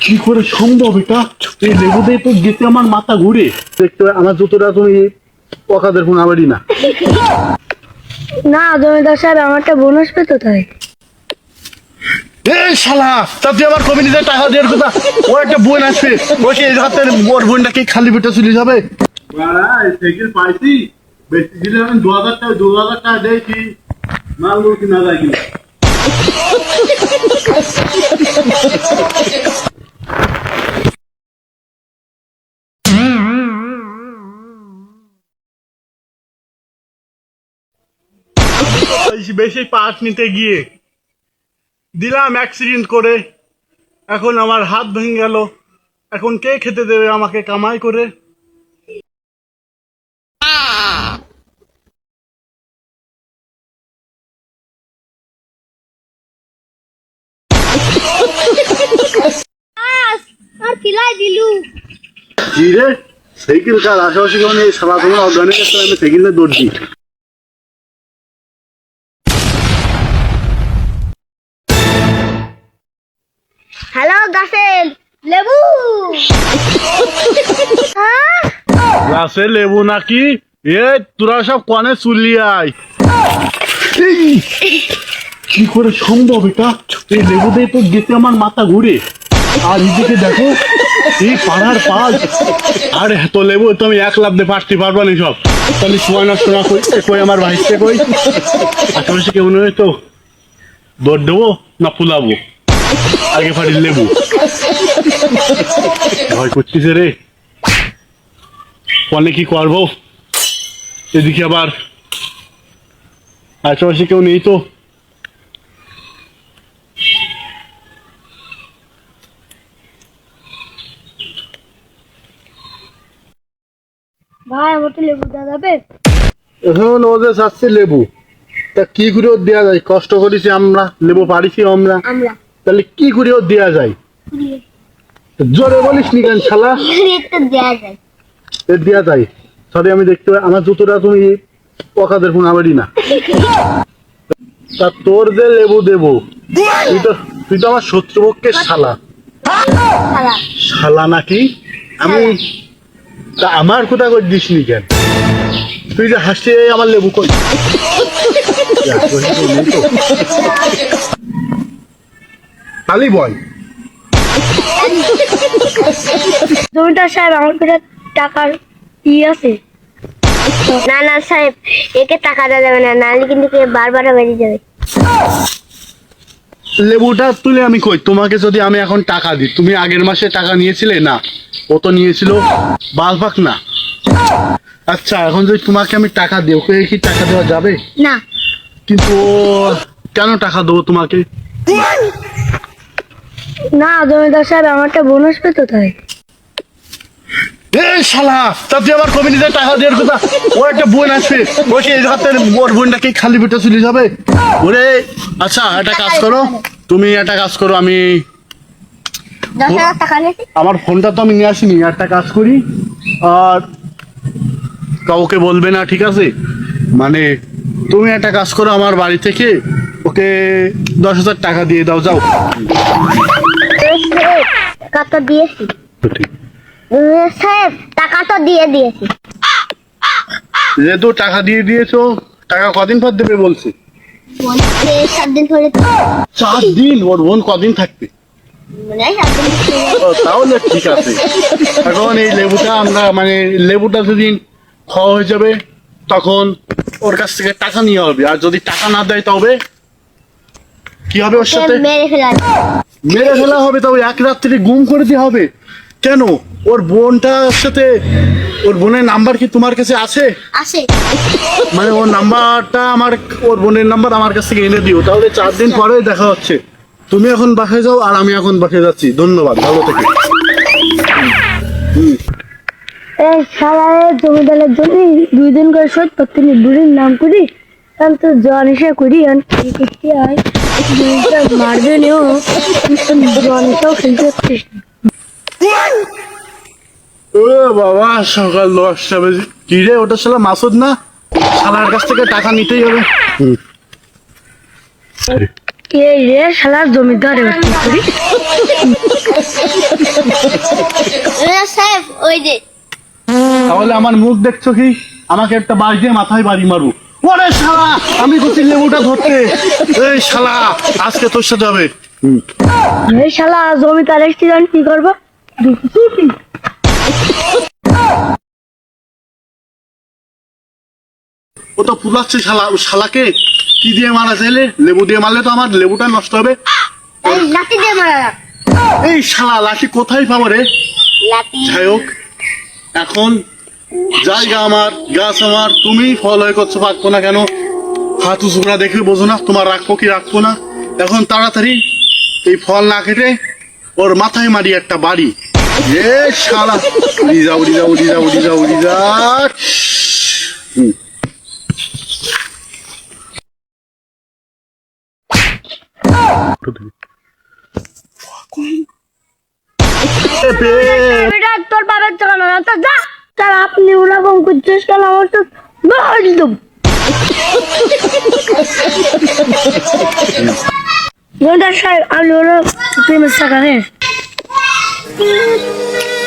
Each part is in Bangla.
কি করে সম্ভব এটা? এই লেবু দিয়ে তো গেছে আমার মাথা ঘুরে। দেখতে আমার জুতোটা তুমি পকাদের ফোন আবারই না। না জমিদার সাহেব আমারটা বোনাস পেতো তাই। এই শালা, তা তুই আমার কমিটিতে টাকা দেওয়ার কথা। ও একটা বোন আসবে, ওকে এই হাতের ওর বোনটা কি খালি পেটে চলে যাবে? সাইকেল পাইছি, বেশি দিলে আমি 2000 টাকা দিয়েছি, মালগুলো কিনা যায় কিনা। বেশি পার্ট নিতে গিয়ে দিলাম অ্যাক্সিডেন্ট করে, এখন আমার হাত ভেঙে গেল। এখন কে খেতে দেবে আমাকে কামাই করে? আর কিলাই দিলু কি রে, সাইকেল কার আশেপাশে কেমন? এই সারা তোমার অর্গানিক আমি সাইকেলে দৌড় দিই। হ্যালো গাছের লেবু। গাছে লেবু নাকি? এ তোরা সব কনে চুলি আয়। কি করে সম্ভব এটা? এই লেবু দিয়ে তো গেছে আমার মাথা ঘুরে। আর এদিকে দেখো এই পাড়ার পাল, আর এত লেবু তো আমি 1 লাখ দিয়ে পারতে পারবো না সব। তাহলে সময় নষ্ট না কই আমার ভাইসে কই আশেপাশে কেউ নয় তো, দৌড় দেবো না ফুলাবো? আগে ফাটি লেবু। ভয় করছিস রে, ফলে কি করবো? এদিকে আবার আশেপাশে কেউ নেই তো। ভাই আমাকে লেবু দেওয়া যাবে? এখন ওদের চাচ্ছে লেবু, তা কি করে ওর দেওয়া যায়? কষ্ট করেছি আমরা, লেবু পারিছি আমরা, তাহলে কি করে ওর দেওয়া যায়? জোরে বলিস নি কেন শালা? এর দেওয়া যায়। সরি আমি দেখতে পাই, আমার জুতোটা তুমি পকাদের ফোন আবারই না। তা তোর যে লেবু দেবো, তুই তো আমার শত্রুপক্ষের শালা। শালা নাকি? আমি তা আমার কোথা করে দিস নি কেন? তুই যে হাসতে আমার লেবু কই? খালি বল। জমিদার সাহেব আমার কাছে টাকার আছে? না না সাহেব, একে টাকা দেওয়া যাবে না, নাহলে কিন্তু বারবার বেরিয়ে যাবে। লেবুটা তুলে আমি কই? তোমাকে যদি আমি এখন টাকা দিই, তুমি আগের মাসে টাকা নিয়েছিলে না? ও তো নিয়েছিল বালফাক না। আচ্ছা এখন যদি তোমাকে আমি টাকা দিই, ওকে কি টাকা দেওয়া যাবে? না। কিন্তু কেন টাকা দেবো তোমাকে? না জমিদার সাহেব আমারটা বোনাস পেতো তাই। এই শালা, তা তুই আমার কমিটিতে টাকা দেওয়ার কথা। ও একটা বোন আসবে, ওকে এই হাতের ওর বোনটা কি খালি পেটে চলে যাবে? ওরে আচ্ছা একটা কাজ করো, তুমি একটা কাজ করো, আমি 10,000 টাকা নিয়েছি। আমার ফোনটা তো আমি নিয়ে আসিনি। একটা কাজ করি, আর কাউকে বলবে না, ঠিক আছে? মানে তুমি একটা কাজ করো, আমার বাড়ি থেকে ওকে 10,000 টাকা দিয়ে দাও, যাও। টাকা তো দিয়েছি সাহেব, টাকা তো দিয়েছি। যেহেতু টাকা দিয়ে দিয়েছো, টাকা কদিন পর দেবে বলছে? 7 দিন ধরে। 4 দিন? ওর বোন কদিন থাকবে? তাহলে ঠিক আছে। এখন এই লেবুটা আমরা মানে লেবুটা যেদিন খাওয়া হয়ে যাবে, তখন ওর কাছ থেকে টাকা নিয়ে হবে। আর যদি টাকা না দেয় তবে কি হবে? ওর সাথে মেরে ফেলা হবে। তবে 1 রাত্রি গুম করে দিয়ে হবে। কেন? ওর বোনটার সাথে, ওর বোনের নাম্বার কি তোমার কাছে আছে? মানে ওর নাম্বারটা ওর বোনের নাম্বার আমার কাছ থেকে এনে দিও, তাহলে 4 দিন পরে দেখা হচ্ছে। তুমি এখন বাসায় যাও, আর আমি এখন বাসায় যাচ্ছি। ধন্যবাদ, ভালো থেকে। এই সারা জমিদারের জন্য 2 দিন করে শোধ করতে নি, বুড়ির নাম করি আমি তো জন এসে করি। কি করতে হয় মারবে নিও, জন এসেও খেলতে হচ্ছে। ও বাবা, সকাল 10টা বেজে। কি রে, ওটা শালা মাসুদ না? শালার কাছ থেকে টাকা নিতেই হবে। এই রে শালার জমিদার করি। সাহেব ওই যে তাহলে আমার মুখ দেখছো কি? আমাকে একটা বাঁশ দিয়ে মাথায় বাড়ি মারু। ওরে শালা, আমি করছি লেবুটা ধরতে। এই শালা, আজকে তোর সাথে হবে। এই শালা জমি তার এক্সিডেন্ট কি করবো? ও তো ফুলাচ্ছে শালা। ও শালাকে কি দিয়ে মারা চাইলে? লেবু দিয়ে মারলে তো আমার লেবুটা নষ্ট হবে। এই লাঠি দিয়ে মারা যাক। এই শালা, লাঠি কোথায় পাবো রে? লাঠি যাই হোক, এখন জায়গা আমার, গাছ আমার, তুমি ফল হয়ে করছো, পাকবো না কেন? হাত উঁচুরা দেখে বোঝো না তোমার রাখবো কি রাখবো না? এখন তাড়াতাড়ি এই ফল না কেটে ওর মাথায় মারি একটা বাড়ি। এ শালা, উড়ি যা উড়ি যা উড়ি যা উড়ি যা উড়ি যা। এটা তোর বাবার চালানো না তো যা। তার আপনি ওরকম করছিস কেন? আমার তো বাড়ি দেব। জমিদার সাহেব আপনি ওরা প্রেমের টাকা নেন।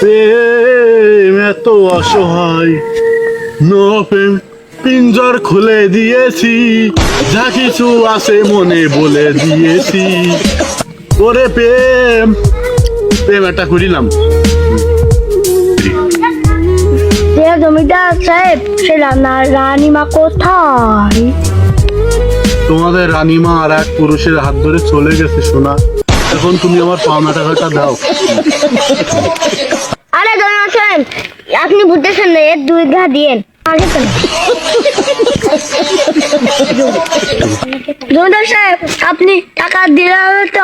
প্রেম এত অসহায়, নো প্রেম পিঞ্জর খুলে দিয়েছি, যা কিছু আছে মনে বলে দিয়েছি। ওরে প্রেম, প্রেম একটা করিলাম। সে জমিদার সাহেব সে রানীমা কোথায়? তোমাদের রানীমা আর এক পুরুষের হাত ধরে চলে গেছে সোনা। এখন তুমি আমার পাওনা টাকাটা দাও। আরে জমিদার সাহেব আপনি বুঝতেছেন না, এর 2 ঘা দিয়েন। জমিদার সাহেব আপনি টাকা দিলে তো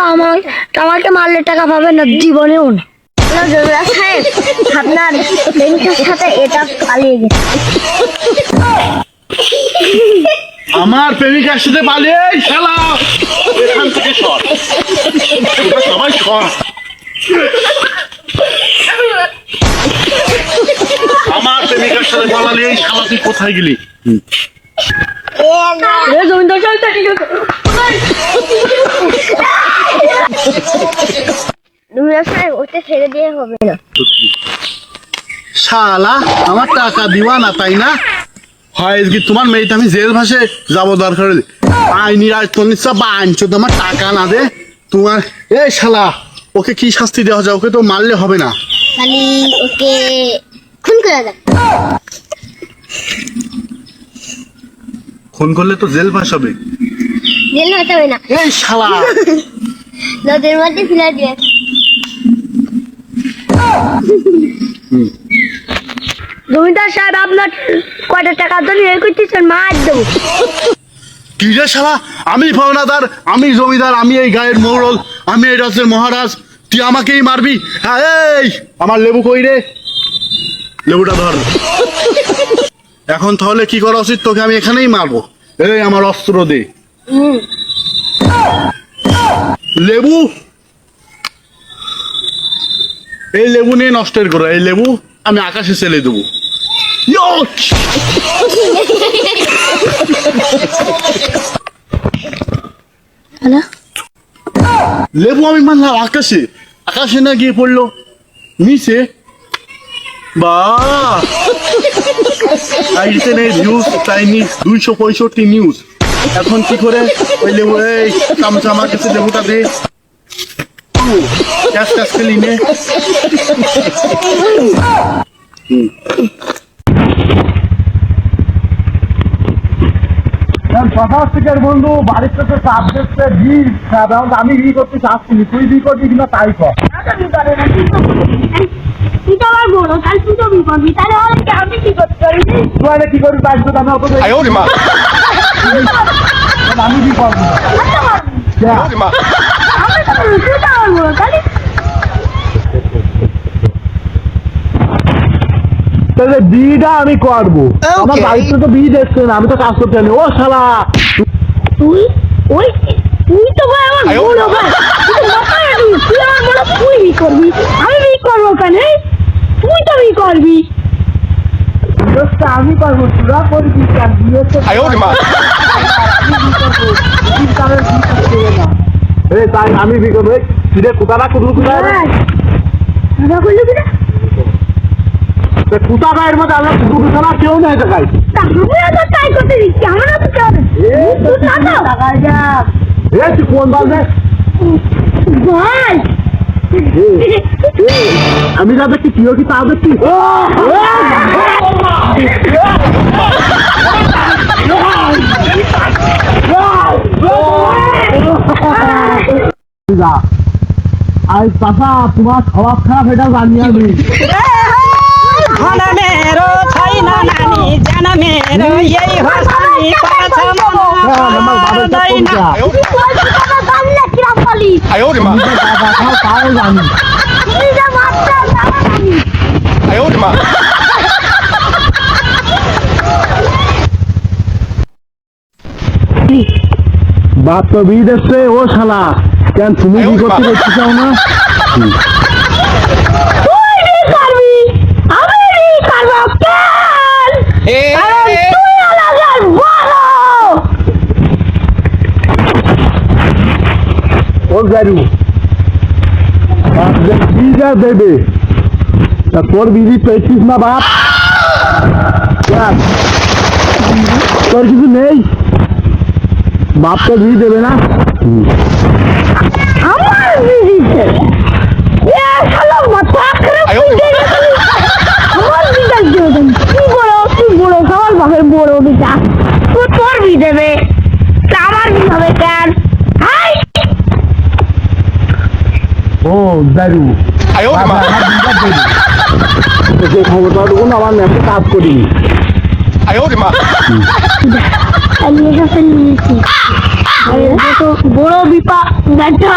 আমাকে মারলে টাকা পাবেন না, জীবনেও না। জমিদার সাহেব আপনার প্রেমিকার সাথে এটা পালিয়ে গেছে। আমার প্রেমিকার সাথে পালিয়ে এই শালা, এখান থেকে সর। তোরা সবাই সর। আমার প্রেমিকার সাথে পালালে এই শালা তুই কোথায় গেলি? জমিদার সাহেব জমিদার সাহেব ওতে ছেড়ে দিয়ে হবে না। শালা, আমার টাকা দিবা না তাই না? হয় কি তোমার মেয়েটা আমি জেল ভাসে যাবো দরকার হলে। আইনি রাজনীতি বা আইনছো তোমার টাকা না দে তোমার। এই শালা, ওকে কি শাস্তি দেওয়া যায়? ওকে তো মারলে হবে না, খালি ওকে খুন করে দেন। খুন করলে তো জেল ভাস হবে। জেল হতে হবে না, এই শালা, নদীর মধ্যে ফেলে দিয়ে। জমিদার সাহেব আপনার কয়টা টাকার জন্য এ করতেছেন? মার দেবো। কি রে শালা, আমি পাওনাদার, আমি জমিদার, আমি এই গায়ের মৌরল, আমি এই রাজ্যের মহারাজ, তুই আমাকেই মারবি? হ্যাঁ, এই আমার লেবু কই রে? লেবুটা ধর। এখন তাহলে কি করা উচিত? তোকে আমি এখানেই মারবো। এই আমার অস্ত্র দে। লেবু, এই লেবু নিয়ে নষ্টের করো। এই লেবু আমি আকাশে ছেলে দেবো। লেবু আমি মানলাম আকাশে, আকাশে না গিয়ে পড়লো নিচে। বা নিউজ চাইনিজ 265 নিউজ। এখন কি করে ওই লেবু, এই চামচা আমার কাছে লেবুটা দে। ক্যাশ ক্যাশ খেলি নে। ফাঁসাস্তিকের বন্ধু বাড়ির কাছে চাপ দিচ্ছে, বিয়ে আমি বিয়ে করতে চাচ্ছি, তুই বিয়ে করবি কিনা তাই কর। তুই তো আমার বড়, তাহলে তুই তো বিপদ, তাহলে আমি কি করতে পারি? তুই কি করবি? তাই তো আমি অত আমি কি করবো? তাহলে বিয়েটা আমি করবো। আমার বাড়িতে তো বিয়ে দেখছে না, আমি তো কাজ করতে জানি। ও শালা, তুই ওই তুই তো ভাই আমার বড় ভাই, তুই আমার বড়, তুই বি করবি, আমি বি করবো কেন? তুই তো বি করবি। আমি করবো, তোরা করবি কেন? তাই আমি বি করবো। কোথায় কোথায় কথা কইলি কি কুতা গায়ের মধ্যে আমরা দুটো ছাড়া কেউ নেই দেখাই আমরা তো তাই করতে দিচ্ছি আমরা তো কেউ তুই কোন বাজে ভাই আমি যা দেখছি তুইও কি তা দেখছি আজ চাষা তোমার স্বভাব খারাপ এটা জানি আমি মেরো ছাই না নানি জানা মেরো এই হাসানি পাছা মনো দাই না তাই জানি বাপ তো বিয়ে দেখছে ও শালা কেন তুমি কি করতে দেখতে চাও না ও গারু বাপ যে বিয়ে দেবে তা তোর বিধি পেয়েছিস না বাপ কেন? তোর কিছু নেই বাপ তো বিয়ে দেবে না আমার দিদিছে আমার বিটা দেবেন কি বড় সবার বাপের বড় বিটা তোর বি দেবে আমার কি হবে কেন ও দারু যে খবরটা আমার ম্যামকে কাজ করিনি বড় বিপা দেখা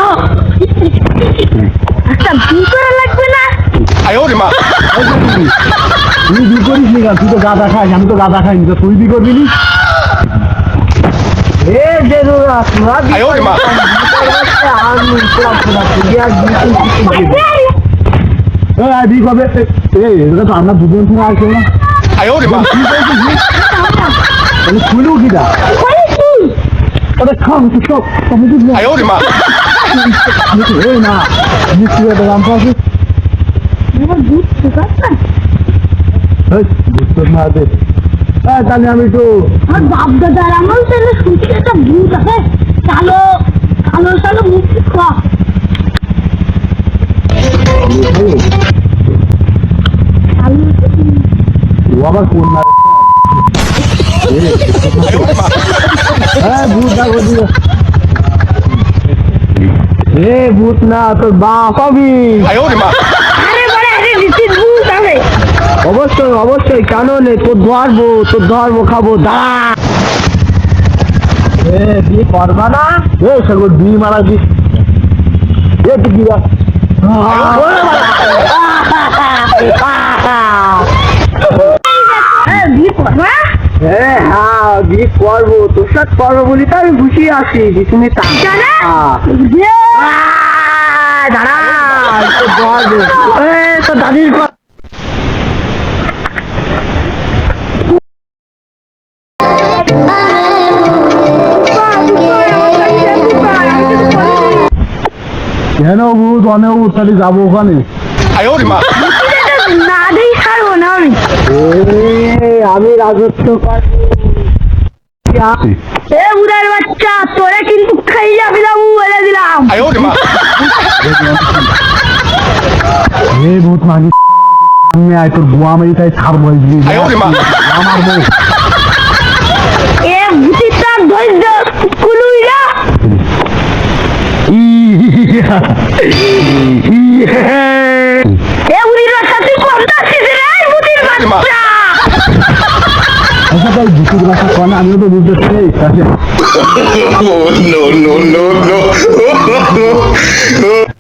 একটা বি করা লাগবে না তুই বি করিস নি তুই তো গাঁদা খাইস আমি তো গাঁদা খাইনি তো তুই বি করবি নি বি কবে এটা তো আমরা দুজন থেকে আসবো না খুলু কিটা ওটা খাম তো সব না মিষ্টি দাম পাচ্ছি দুধ ঠিক আছে তাহলে আমি তো আর বাপ দাদার আমার তাহলে শুনছি একটা ভূত আছে কালো কালো কালো মুক্তি খা আবার কোন না ভূত না ভূত না তোর বাপ আমি আরে বড় আরে নিশ্চিত ভূত আছে অবশ্যই অবশ্যই কেন নেই তোর ধরবো খাবো দাঁড়া বিয়ে করবা না সেগুলো বিয়ে মারা দিস কি বিয়ে করবা হ্যাঁ বিয়ে করবো তোর সাথে করবো বলি তো আমি খুশি আছি তুমি দাঁড়া তো দাদির কেন ভূত অনেক তাহলে যাবো ওখানে না দেই ছাড়বো না আমি রাজত্ব উদার বাচ্চা তোরে কিন্তু খাই যাবি না বলে দিলাম ভূত মাগি সামনে আয় তোর বুয়া মেয়ে তাই ছাড়বো আমার বউ এ ভূতিটা ধৈর্য কুলুইরা এ উড়ির সাথে কোনটা ছিস রে ভূতির বাচ্চা আচ্ছা তাই ভূতির বাচ্চা কোন আমিও তো বুঝতে চাই no, no, no, no.